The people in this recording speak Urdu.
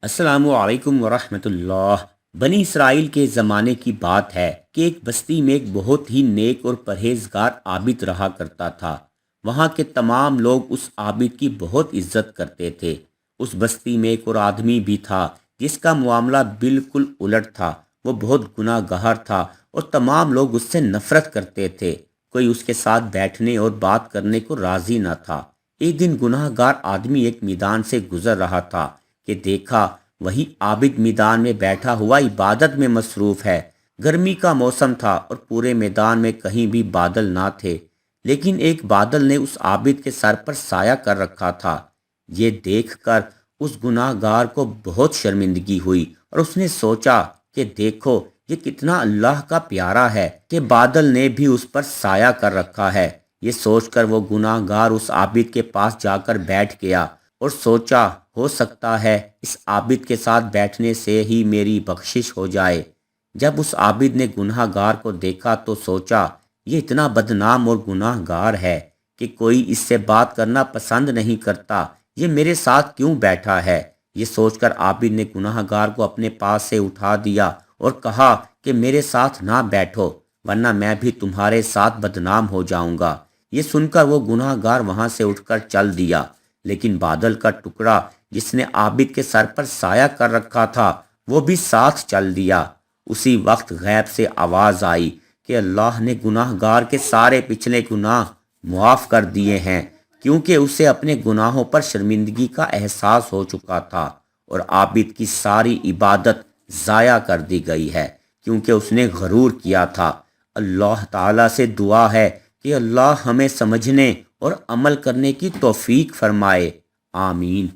السلام علیکم ورحمۃ اللہ۔ بنی اسرائیل کے زمانے کی بات ہے کہ ایک بستی میں ایک بہت ہی نیک اور پرہیزگار عابد رہا کرتا تھا۔ وہاں کے تمام لوگ اس عابد کی بہت عزت کرتے تھے۔ اس بستی میں ایک اور آدمی بھی تھا جس کا معاملہ بالکل الٹ تھا۔ وہ بہت گناہ گار تھا اور تمام لوگ اس سے نفرت کرتے تھے۔ کوئی اس کے ساتھ بیٹھنے اور بات کرنے کو راضی نہ تھا۔ ایک دن گناہ گار آدمی ایک میدان سے گزر رہا تھا کہ دیکھا وہی عابد میدان میں بیٹھا ہوا عبادت میں مصروف ہے۔ گرمی کا موسم تھا اور پورے میدان میں کہیں بھی بادل نہ تھے، لیکن ایک بادل نے اس عابد کے سر پر سایہ کر رکھا تھا۔ یہ دیکھ کر اس گناہ گار کو بہت شرمندگی ہوئی اور اس نے سوچا کہ دیکھو یہ کتنا اللہ کا پیارا ہے کہ بادل نے بھی اس پر سایہ کر رکھا ہے۔ یہ سوچ کر وہ گناہ گار اس عابد کے پاس جا کر بیٹھ گیا اور سوچا ہو سکتا ہے اس عابد کے ساتھ بیٹھنے سے ہی میری بخشش ہو جائے۔ جب اس عابد نے گناہ گار کو دیکھا تو سوچا یہ اتنا بدنام اور گناہ گار ہے کہ کوئی اس سے بات کرنا پسند نہیں کرتا، یہ میرے ساتھ کیوں بیٹھا ہے؟ یہ سوچ کر عابد نے گناہ گار کو اپنے پاس سے اٹھا دیا اور کہا کہ میرے ساتھ نہ بیٹھو ورنہ میں بھی تمہارے ساتھ بدنام ہو جاؤں گا۔ یہ سن کر وہ گناہ گار وہاں سے اٹھ کر چل دیا، لیکن بادل کا ٹکڑا جس نے عابد کے سر پر سایہ کر رکھا تھا وہ بھی ساتھ چل دیا۔ اسی وقت غیب سے آواز آئی کہ اللہ نے گناہ گار کے سارے پچھلے گناہ معاف کر دیے ہیں، کیونکہ اسے اپنے گناہوں پر شرمندگی کا احساس ہو چکا تھا، اور عابد کی ساری عبادت ضائع کر دی گئی ہے کیونکہ اس نے غرور کیا تھا۔ اللہ تعالیٰ سے دعا ہے کہ اللہ ہمیں سمجھنے اور عمل کرنے کی توفیق فرمائے۔ آمین۔